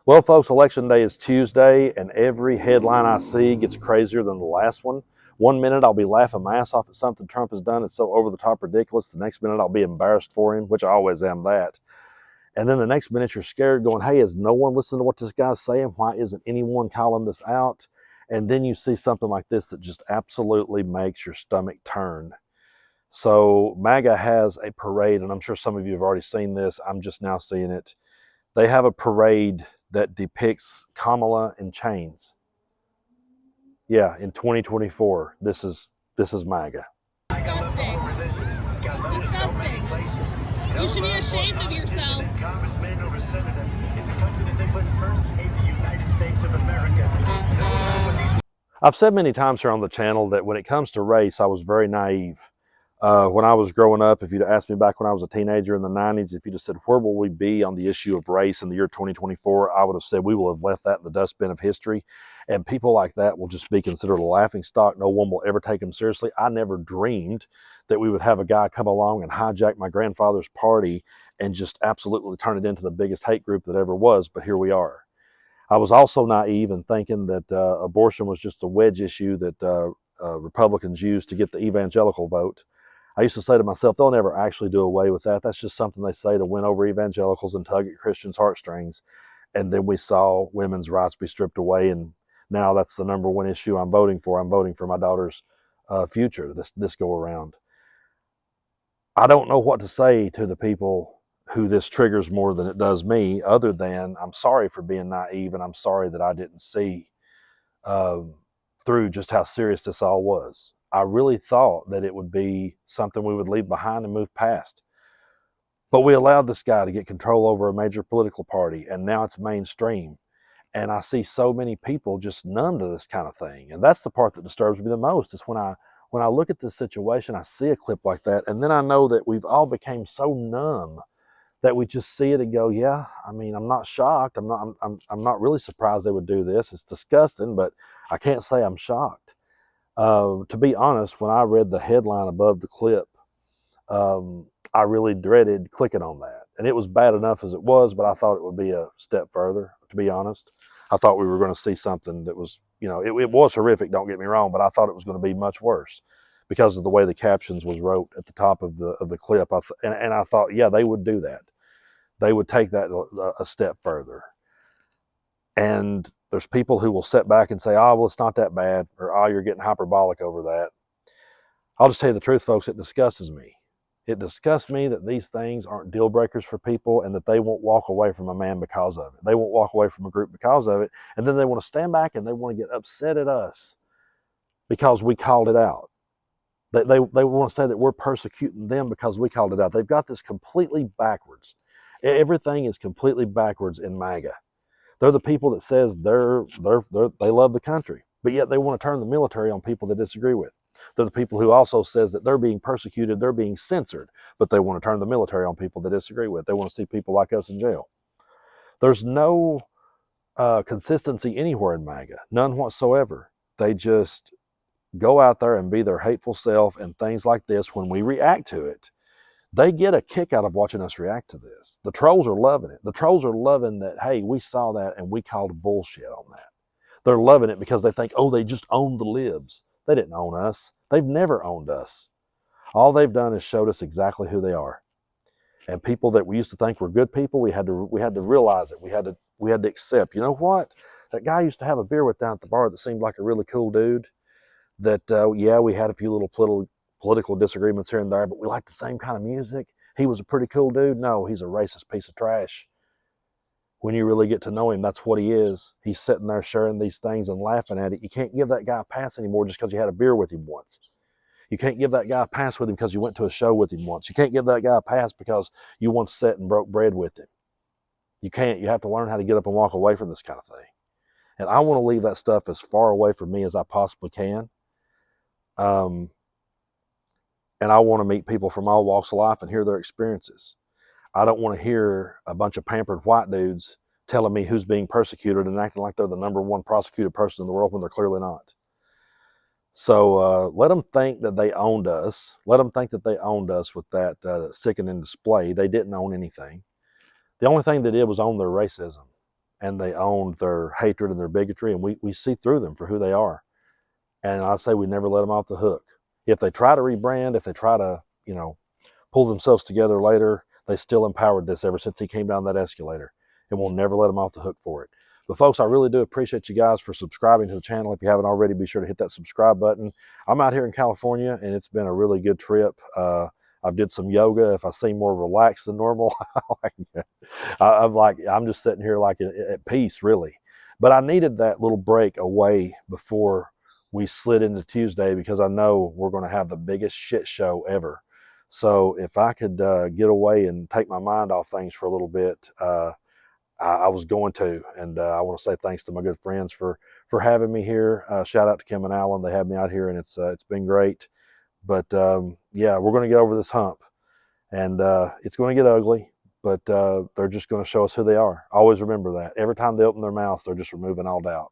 Well, folks, Election Day is Tuesday, and every headline I see gets crazier than the last one. One minute I'll be laughing my ass off at something Trump has done. It's so over the top ridiculous. The next minute I'll be embarrassed for him, which I always am that. And then the next minute you're scared going, hey, is no one listening to what this guy's saying? Why isn't anyone calling this out? And then you see something like this that just absolutely makes your stomach turn. So Maga has a parade, and I'm sure some of you have already seen this. I'm just now seeing it. They have a parade that depicts Kamala in chains. Yeah, in 2024, this is MAGA. Disgusting. Disgusting. You should be ashamed of yourself. Congressman or senator in the country that they put first in the United States of America. I've said many times here on the channel that when it comes to race, I was very naive. When I was growing up, if you'd asked me back when I was a teenager in the 90s, if you'd have said, where will we be on the issue of race in the year 2024, I would have said we will have left that in the dustbin of history. And people like that will just be considered a laughing stock. No one will ever take them seriously. I never dreamed that we would have a guy come along and hijack my grandfather's party and just absolutely turn it into the biggest hate group that ever was. But here we are. I was also naive in thinking that abortion was just a wedge issue that Republicans use to get the evangelical vote. I used to say to myself, they'll never actually do away with that. That's just something they say to win over evangelicals and tug at Christians' heartstrings. And then we saw women's rights be stripped away, and now that's the number one issue I'm voting for. I'm voting for my daughter's future this go around. I don't know what to say to the people who this triggers more than it does me, other than I'm sorry for being naive, and I'm sorry that I didn't see through just how serious this all was. I really thought that it would be something we would leave behind and move past. But we allowed this guy to get control over a major political party, and now it's mainstream. And I see so many people just numb to this kind of thing. And that's the part that disturbs me the most, is when I look at this situation, I see a clip like that, and then I know that we've all become so numb that we just see it and go, yeah, I mean, I'm not shocked. I'm not really surprised they would do this. It's disgusting, but I can't say I'm shocked. To be honest, when I read the headline above the clip, I really dreaded clicking on that. And it was bad enough as it was, but I thought it would be a step further, to be honest. I thought we were going to see something that was, it was horrific, don't get me wrong, but I thought it was going to be much worse because of the way the captions was wrote at the top of the clip. And I thought, yeah, they would do that. They would take that a step further. And there's people who will sit back and say, oh, well, it's not that bad, or oh, you're getting hyperbolic over that. I'll just tell you the truth, folks, it disgusts me. It disgusts me that these things aren't deal breakers for people, and that they won't walk away from a man because of it. They won't walk away from a group because of it. And then they want to stand back and they want to get upset at us because we called it out. They want to say that we're persecuting them because we called it out. They've got this completely backwards. Everything is completely backwards in MAGA. They're the people that says they love the country, but yet they want to turn the military on people they disagree with. They're the people who also says that they're being persecuted, they're being censored, but they want to turn the military on people they disagree with. They want to see people like us in jail. There's no consistency anywhere in MAGA, none whatsoever. They just go out there and be their hateful self, and things like this, when we react to it, they get a kick out of watching us react to this. The trolls are loving it. The trolls are loving that, hey, we saw that and we called bullshit on that. They're loving it because they think, oh, they just owned the libs. They didn't own us. They've never owned us. All they've done is showed us exactly who they are. And people that we used to think were good people, we had to realize it. We had to accept. You know what? That guy I used to have a beer with down at the bar that seemed like a really cool dude. That yeah, we had a few little political disagreements here and there, but we liked the same kind of music. He was a pretty cool dude. No, he's a racist piece of trash. When you really get to know him, that's what he is. He's sitting there sharing these things and laughing at it. You can't give that guy a pass anymore just because you had a beer with him once. You can't give that guy a pass with him because you went to a show with him once. You can't give that guy a pass because you once sat and broke bread with him. You can't. You have to learn how to get up and walk away from this kind of thing. And I want to leave that stuff as far away from me as I possibly can. And I want to meet people from all walks of life and hear their experiences. I don't want to hear a bunch of pampered white dudes telling me who's being persecuted and acting like they're the number one prosecuted person in the world when they're clearly not. So let them think that they owned us. Let them think that they owned us with that sickening display. They didn't own anything. The only thing they did was own their racism. and they owned their hatred and their bigotry, and we see through them for who they are. And I say we never let them off the hook. If they try to rebrand, if they try to, pull themselves together later, they still empowered this ever since he came down that escalator, and we'll never let them off the hook for it. But folks, I really do appreciate you guys for subscribing to the channel. If you haven't already, be sure to hit that subscribe button. I'm out here in California, and it's been a really good trip. I've did some yoga. If I seem more relaxed than normal, I'm just sitting here like at peace, really. But I needed that little break away before we slid into Tuesday, because I know we're going to have the biggest shit show ever. So if I could get away and take my mind off things for a little bit, I was going to. And I want to say thanks to my good friends for having me here. Shout out to Kim and Alan. They had me out here, and it's been great. But yeah, we're going to get over this hump, and it's going to get ugly, but they're just going to show us who they are. Always remember that. Every time they open their mouths, they're just removing all doubt.